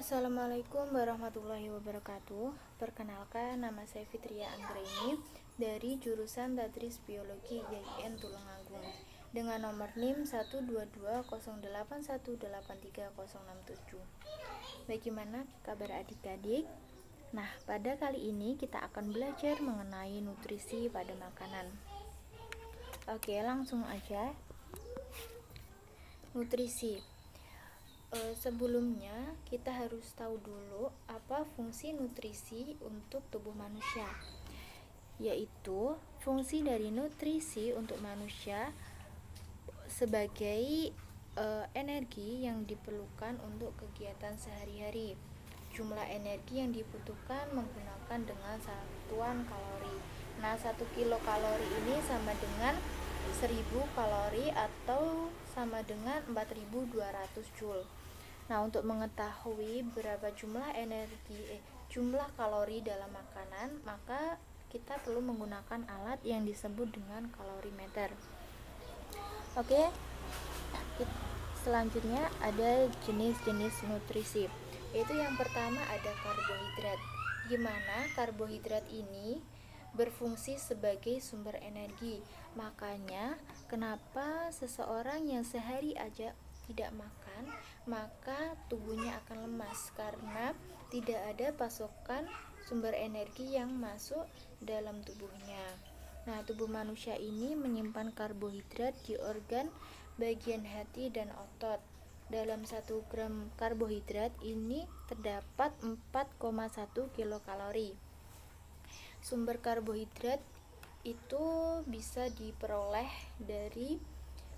Assalamualaikum warahmatullahi wabarakatuh. Perkenalkan, nama saya Fitria Anggraini dari jurusan Tadris Biologi IAIN Tulungagung dengan nomor NIM 12208183067. Bagaimana kabar adik-adik? Nah, pada kali ini kita akan belajar mengenai nutrisi pada makanan. Oke, langsung aja. Nutrisi. Sebelumnya kita harus tahu dulu apa fungsi nutrisi untuk tubuh manusia, yaitu fungsi dari nutrisi untuk manusia sebagai energi yang diperlukan untuk kegiatan sehari-hari. Jumlah energi yang dibutuhkan menggunakan dengan satuan kalori. Nah, 1 kilokalori ini sama dengan 1000 kalori atau sama dengan 4200 joule. Nah, untuk mengetahui berapa jumlah kalori dalam makanan, maka kita perlu menggunakan alat yang disebut dengan kalorimeter. Oke. Selanjutnya ada jenis-jenis nutrisi. Yaitu yang pertama ada karbohidrat. Di mana karbohidrat ini berfungsi sebagai sumber energi. Makanya kenapa seseorang yang sehari aja tidak makan, maka tubuhnya akan lemas karena tidak ada pasokan sumber energi yang masuk dalam tubuhnya. Nah, tubuh manusia ini menyimpan karbohidrat di organ bagian hati dan otot. Dalam 1 gram karbohidrat ini terdapat 4,1 kilokalori. Sumber karbohidrat itu bisa diperoleh dari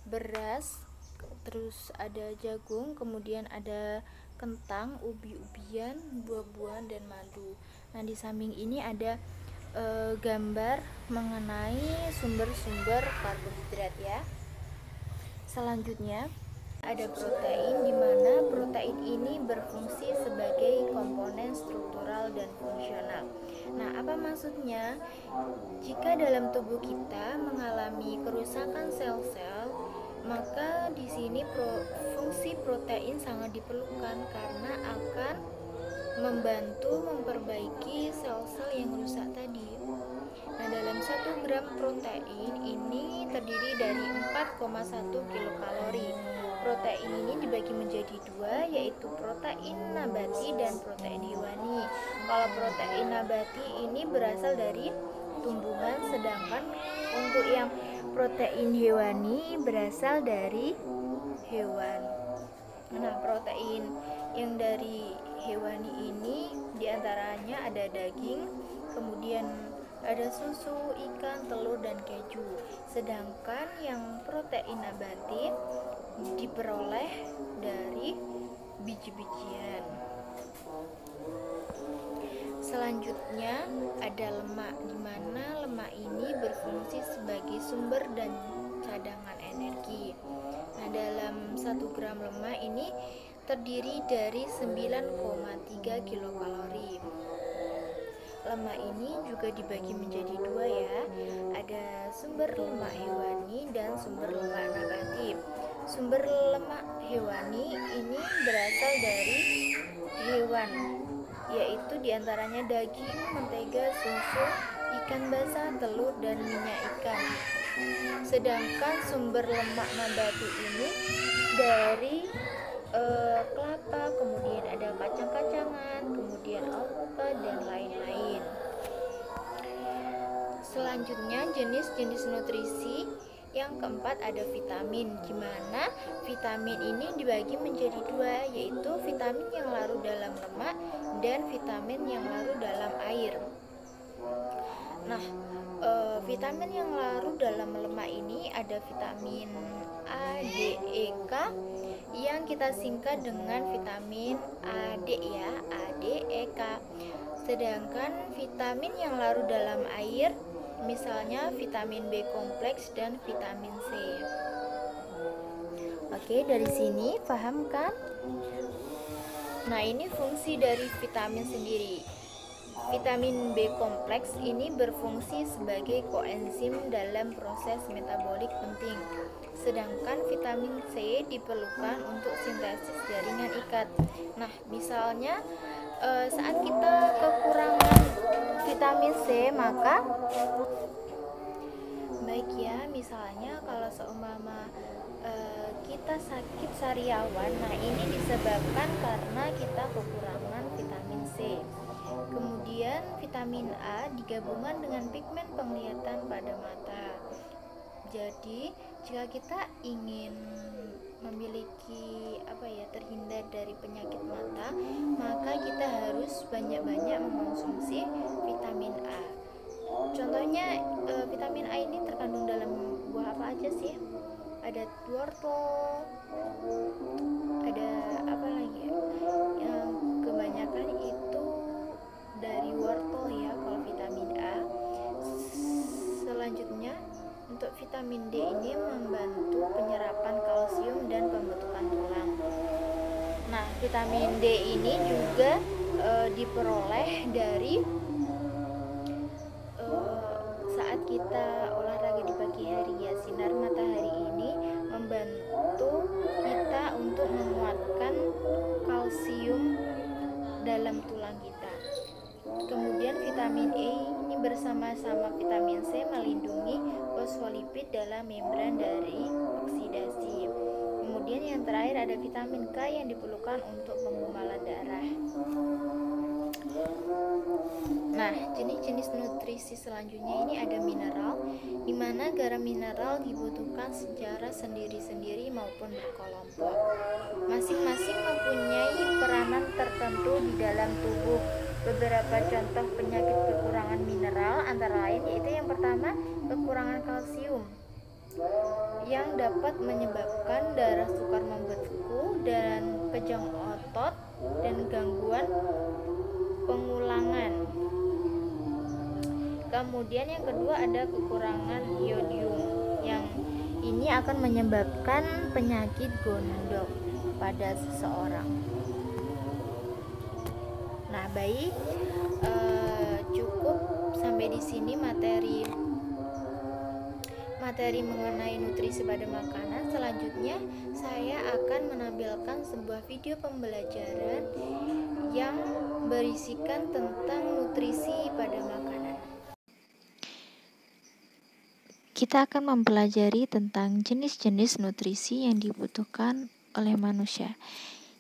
beras, terus ada jagung, kemudian ada kentang, ubi-ubian, buah-buahan, dan madu. Nah, di samping ini ada gambar mengenai sumber-sumber karbohidrat ya. Selanjutnya ada protein, di mana protein ini berfungsi sebagai komponen struktural dan fungsional. Nah, apa maksudnya? Jika dalam tubuh kita mengalami kerusakan sel-sel, maka di sini fungsi protein sangat diperlukan karena akan membantu memperbaiki sel-sel yang rusak tadi. Nah, dalam 1 gram protein ini terdiri dari 4,1 kilokalori. Protein ini dibagi menjadi 2, yaitu protein nabati dan protein hewani. Kalau protein nabati ini berasal dari tumbuhan, sedangkan untuk yang protein hewani berasal dari hewan. Nah, protein yang dari hewani ini diantaranya ada daging, kemudian ada susu, ikan, telur, dan keju. Sedangkan yang protein nabati diperoleh dari biji-bijian. Selanjutnya ada lemak, di mana lemak ini berfungsi sebagai sumber dan cadangan energi. Nah, dalam 1 gram lemak ini terdiri dari 9,3 kilokalori. Lemak ini juga dibagi menjadi 2 ya. Ada sumber lemak hewani dan sumber lemak nabati. Sumber lemak hewani ini berasal dari hewan, yaitu diantaranya daging, mentega, susu, ikan basah, telur, dan minyak ikan. Sedangkan sumber lemak nabati ini dari kelapa, kemudian ada kacang-kacangan, kemudian alpukat, dan lain-lain. Selanjutnya jenis-jenis nutrisi. Yang keempat ada vitamin, di mana vitamin ini dibagi menjadi 2, yaitu vitamin yang larut dalam lemak dan vitamin yang larut dalam air. Nah, vitamin yang larut dalam lemak ini ada vitamin A, D, E, K yang kita singkat dengan vitamin AD ya, A, D, E, K. Sedangkan vitamin yang larut dalam air misalnya vitamin B kompleks dan vitamin C. Oke, dari sini paham kan? Nah, ini fungsi dari vitamin sendiri. Vitamin B kompleks ini berfungsi sebagai koenzim dalam proses metabolik penting. Sedangkan vitamin C diperlukan untuk sintesis jaringan ikat. Nah, misalnya saat kita kekurangan vitamin C, maka baik ya, misalnya kalau seumpama kita sakit sariawan, nah ini disebabkan karena kita kekurangan vitamin C. Kemudian vitamin A digabungkan dengan pigmen penglihatan pada mata. Jadi jika kita ingin memiliki terhindar dari penyakit mata, maka kita harus banyak-banyak mengkonsumsi vitamin A. Contohnya vitamin A ini terkandung dalam buah apa aja sih? Ada wortel, ada apa lagi ya? Yang kebanyakan itu dari wortel ya kalau vitamin A. Selanjutnya untuk vitamin D ini membantu penyerapan kalsium dan pembentukan tulang. Nah, vitamin D ini juga diperoleh dari saat kita olahraga di pagi hari ya. Sinar matahari ini membantu kita untuk menguatkan kalsium dalam tulang kita. Kemudian vitamin E ini bersama-sama vitamin C melindungi fosfolipid dalam membran dari oksidasi. Kemudian yang terakhir ada vitamin K yang diperlukan untuk penggumpalan darah. Nah, jenis-jenis nutrisi selanjutnya ini ada mineral, di mana garam mineral dibutuhkan secara sendiri-sendiri maupun berkelompok. Masing-masing mempunyai peranan tertentu di dalam tubuh. Beberapa contoh penyakit kekurangan mineral antara lain yaitu yang pertama, kekurangan kalsium yang dapat menyebabkan darah sukar membeku dan kejang otot dan gangguan pengulangan. Kemudian yang kedua ada kekurangan iodium yang ini akan menyebabkan penyakit gondok pada seseorang. Nah, baik, cukup sampai di sini materi mengenai nutrisi pada makanan. Selanjutnya saya akan menampilkan sebuah video pembelajaran yang berisikan tentang nutrisi pada makanan. Kita akan mempelajari tentang jenis-jenis nutrisi yang dibutuhkan oleh manusia,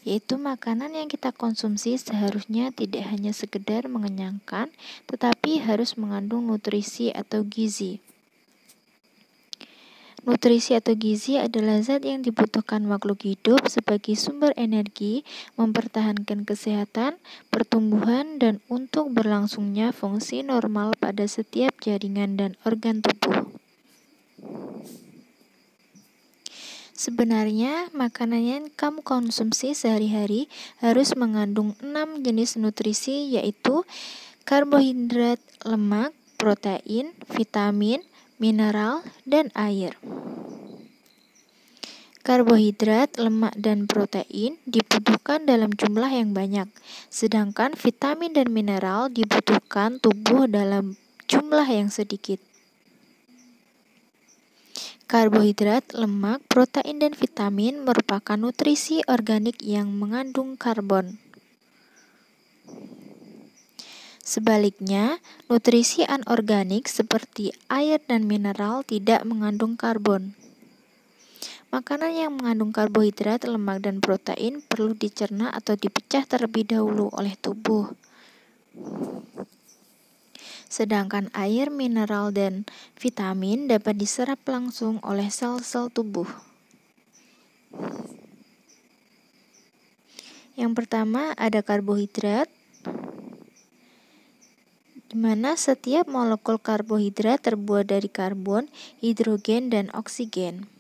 yaitu makanan yang kita konsumsi seharusnya tidak hanya sekedar mengenyangkan, tetapi harus mengandung nutrisi atau gizi. Nutrisi atau gizi adalah zat yang dibutuhkan makhluk hidup sebagai sumber energi, mempertahankan kesehatan, pertumbuhan, dan untuk berlangsungnya fungsi normal pada setiap jaringan dan organ tubuh. Sebenarnya, makanan yang kamu konsumsi sehari-hari harus mengandung 6 jenis nutrisi, yaitu karbohidrat, lemak, protein, vitamin, mineral, dan air. Karbohidrat, lemak, dan protein dibutuhkan dalam jumlah yang banyak, sedangkan vitamin dan mineral dibutuhkan tubuh dalam jumlah yang sedikit. Karbohidrat, lemak, protein, dan vitamin merupakan nutrisi organik yang mengandung karbon. Sebaliknya, nutrisi anorganik seperti air dan mineral tidak mengandung karbon. Makanan yang mengandung karbohidrat, lemak, dan protein perlu dicerna atau dipecah terlebih dahulu oleh tubuh. Sedangkan air, mineral, dan vitamin dapat diserap langsung oleh sel-sel tubuh. Yang pertama ada karbohidrat, di mana setiap molekul karbohidrat terbuat dari karbon, hidrogen, dan oksigen.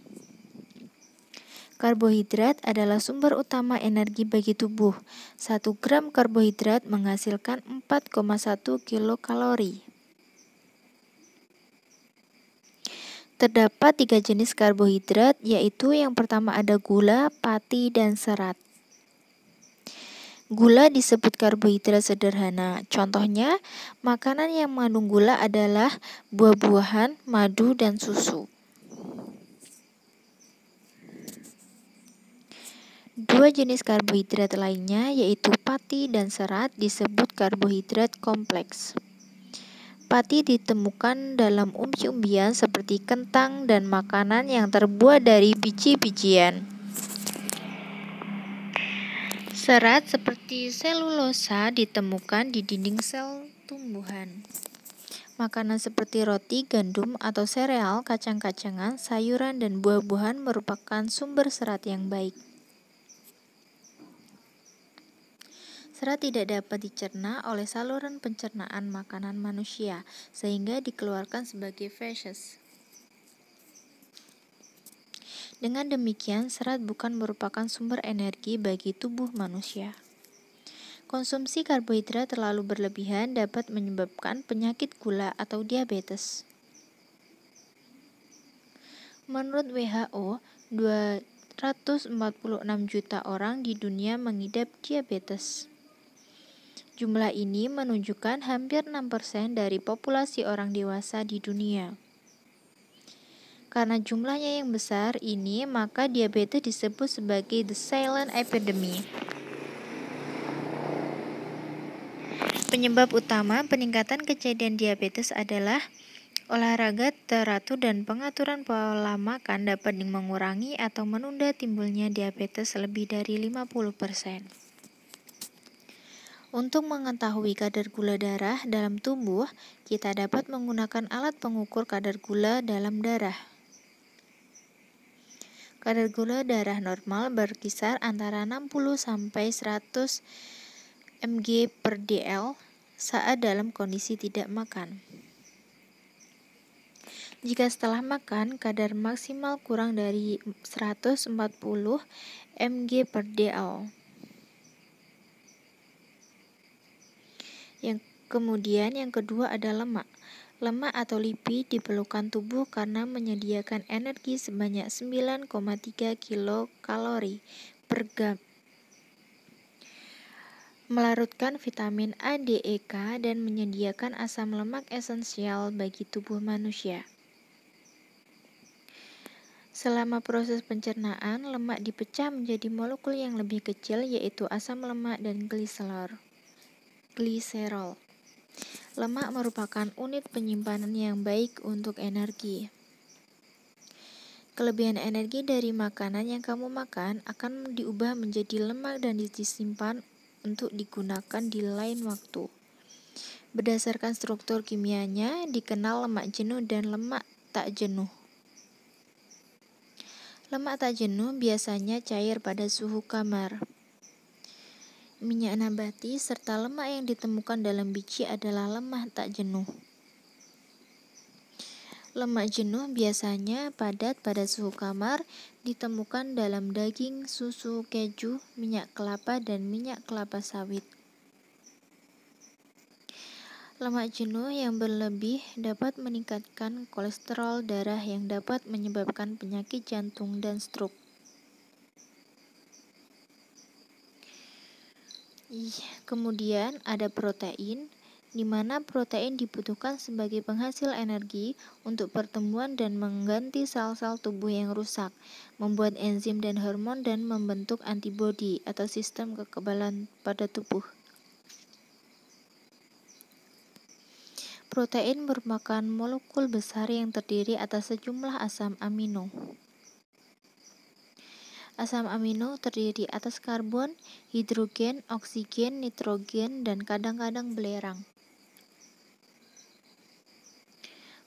Karbohidrat adalah sumber utama energi bagi tubuh. 1 gram karbohidrat menghasilkan 4,1 kilokalori. Terdapat 3 jenis karbohidrat, yaitu yang pertama ada gula, pati, dan serat. Gula disebut karbohidrat sederhana. Contohnya, makanan yang mengandung gula adalah buah-buahan, madu, dan susu. Dua jenis karbohidrat lainnya, yaitu pati dan serat, disebut karbohidrat kompleks. Pati ditemukan dalam umbi-umbian seperti kentang dan makanan yang terbuat dari biji-bijian. Serat seperti selulosa ditemukan di dinding sel tumbuhan. Makanan seperti roti, gandum, atau sereal, kacang-kacangan, sayuran, dan buah-buahan merupakan sumber serat yang baik. Serat tidak dapat dicerna oleh saluran pencernaan makanan manusia, sehingga dikeluarkan sebagai feses. Dengan demikian, serat bukan merupakan sumber energi bagi tubuh manusia. Konsumsi karbohidrat terlalu berlebihan dapat menyebabkan penyakit gula atau diabetes. Menurut WHO, 246 juta orang di dunia mengidap diabetes. Jumlah ini menunjukkan hampir 6% dari populasi orang dewasa di dunia. Karena jumlahnya yang besar ini, maka diabetes disebut sebagai the silent epidemic. Penyebab utama peningkatan kejadian diabetes adalah olahraga teratur dan pengaturan pola makan dapat mengurangi atau menunda timbulnya diabetes lebih dari 50%. Untuk mengetahui kadar gula darah dalam tubuh, kita dapat menggunakan alat pengukur kadar gula dalam darah. Kadar gula darah normal berkisar antara 60 sampai 100 mg per dl saat dalam kondisi tidak makan. Jika setelah makan, kadar maksimal kurang dari 140 mg per dl. Kemudian yang kedua ada lemak. Lemak atau lipid diperlukan tubuh karena menyediakan energi sebanyak 9,3 kilokalori per gram. Melarutkan vitamin A, D, E, K, dan menyediakan asam lemak esensial bagi tubuh manusia. Selama proses pencernaan, lemak dipecah menjadi molekul yang lebih kecil, yaitu asam lemak dan gliserol. Lemak merupakan unit penyimpanan yang baik untuk energi. Kelebihan energi dari makanan yang kamu makan akan diubah menjadi lemak dan disimpan untuk digunakan di lain waktu. Berdasarkan struktur kimianya, dikenal lemak jenuh dan lemak tak jenuh. Lemak tak jenuh biasanya cair pada suhu kamar. Minyak nabati serta lemak yang ditemukan dalam biji adalah lemak tak jenuh. Lemak jenuh biasanya padat pada suhu kamar, ditemukan dalam daging, susu, keju, minyak kelapa, dan minyak kelapa sawit. Lemak jenuh yang berlebih dapat meningkatkan kolesterol darah yang dapat menyebabkan penyakit jantung dan stroke. Kemudian ada protein, di mana protein dibutuhkan sebagai penghasil energi untuk pertumbuhan dan mengganti sel-sel tubuh yang rusak, membuat enzim dan hormon, dan membentuk antibodi atau sistem kekebalan pada tubuh. Protein merupakan molekul besar yang terdiri atas sejumlah asam amino. Asam amino terdiri atas karbon, hidrogen, oksigen, nitrogen, dan kadang-kadang belerang.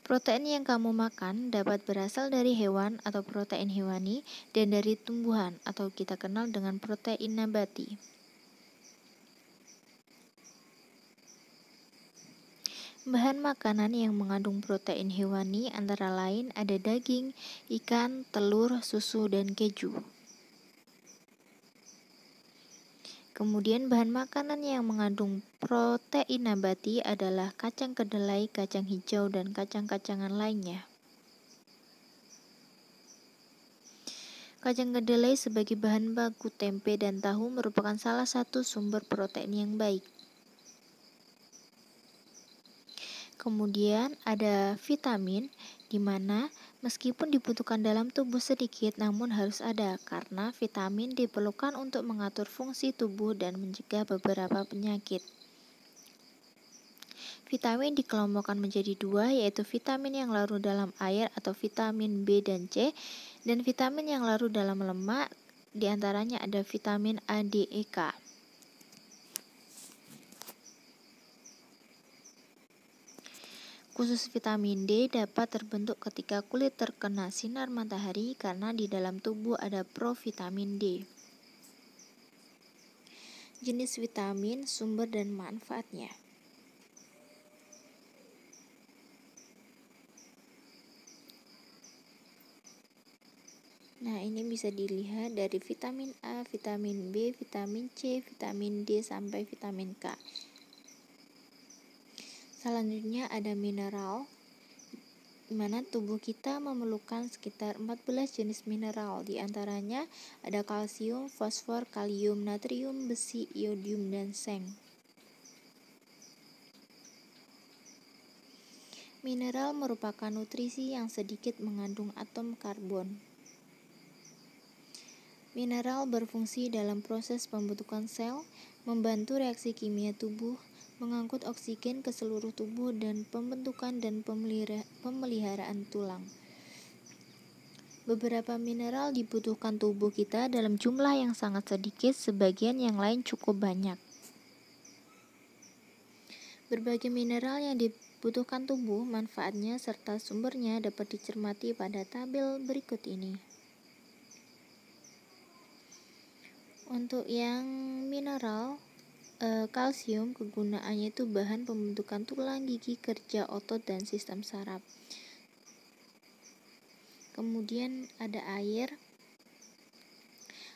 Protein yang kamu makan dapat berasal dari hewan atau protein hewani dan dari tumbuhan atau kita kenal dengan protein nabati. Bahan makanan yang mengandung protein hewani antara lain ada daging, ikan, telur, susu, dan keju. Kemudian bahan makanan yang mengandung protein nabati adalah kacang kedelai, kacang hijau, dan kacang-kacangan lainnya. Kacang kedelai sebagai bahan baku tempe dan tahu merupakan salah satu sumber protein yang baik. Kemudian ada vitamin, di mana meskipun dibutuhkan dalam tubuh sedikit namun harus ada, karena vitamin diperlukan untuk mengatur fungsi tubuh dan mencegah beberapa penyakit. Vitamin dikelompokkan menjadi dua, yaitu vitamin yang larut dalam air atau vitamin B dan C, dan vitamin yang larut dalam lemak, diantaranya ada vitamin A, D, E, K. Khusus vitamin D dapat terbentuk ketika kulit terkena sinar matahari karena di dalam tubuh ada provitamin D. Jenis vitamin, sumber dan manfaatnya. Nah, ini bisa dilihat dari vitamin A, vitamin B, vitamin C, vitamin D sampai vitamin K. Selanjutnya ada mineral, di mana tubuh kita memerlukan sekitar 14 jenis mineral. Di antaranya ada kalsium, fosfor, kalium, natrium, besi, iodium, dan seng. Mineral merupakan nutrisi yang sedikit mengandung atom karbon. Mineral berfungsi dalam proses pembentukan sel, membantu reaksi kimia tubuh, mengangkut oksigen ke seluruh tubuh, dan pembentukan dan pemeliharaan tulang. Beberapa mineral dibutuhkan tubuh kita dalam jumlah yang sangat sedikit, sebagian yang lain cukup banyak. Berbagai mineral yang dibutuhkan tubuh, manfaatnya serta sumbernya dapat dicermati pada tabel berikut ini. Untuk yang mineral, kalsium, kegunaannya itu bahan pembentukan tulang, gigi, kerja otot, dan sistem saraf. Kemudian ada air.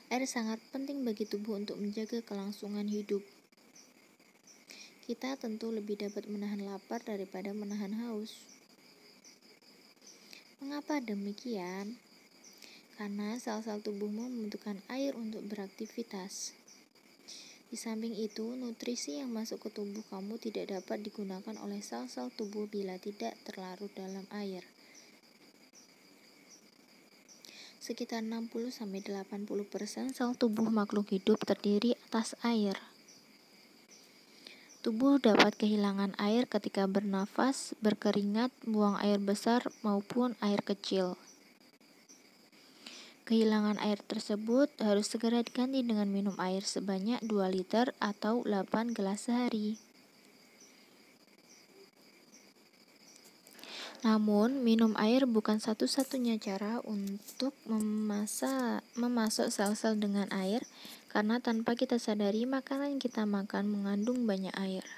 Air sangat penting bagi tubuh untuk menjaga kelangsungan hidup. Kita tentu lebih dapat menahan lapar daripada menahan haus. Mengapa demikian? Karena sel-sel tubuhmu membutuhkan air untuk beraktivitas. Di samping itu, nutrisi yang masuk ke tubuh kamu tidak dapat digunakan oleh sel-sel tubuh bila tidak terlarut dalam air. Sekitar 60-80% sel tubuh makhluk hidup terdiri atas air. Tubuh dapat kehilangan air ketika bernafas, berkeringat, buang air besar maupun air kecil. Kehilangan air tersebut harus segera diganti dengan minum air sebanyak 2 liter atau 8 gelas sehari. Namun, minum air bukan satu-satunya cara untuk memasok sel-sel dengan air, karena tanpa kita sadari makanan yang kita makan mengandung banyak air.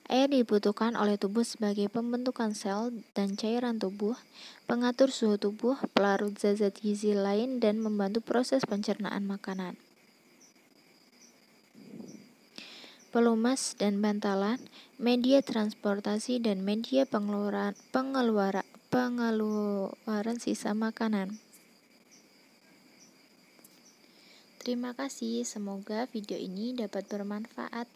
Air dibutuhkan oleh tubuh sebagai pembentukan sel dan cairan tubuh, pengatur suhu tubuh, pelarut zat-zat gizi lain, dan membantu proses pencernaan makanan. Pelumas dan bantalan, media transportasi, dan media pengeluaran sisa makanan. Terima kasih, semoga video ini dapat bermanfaat.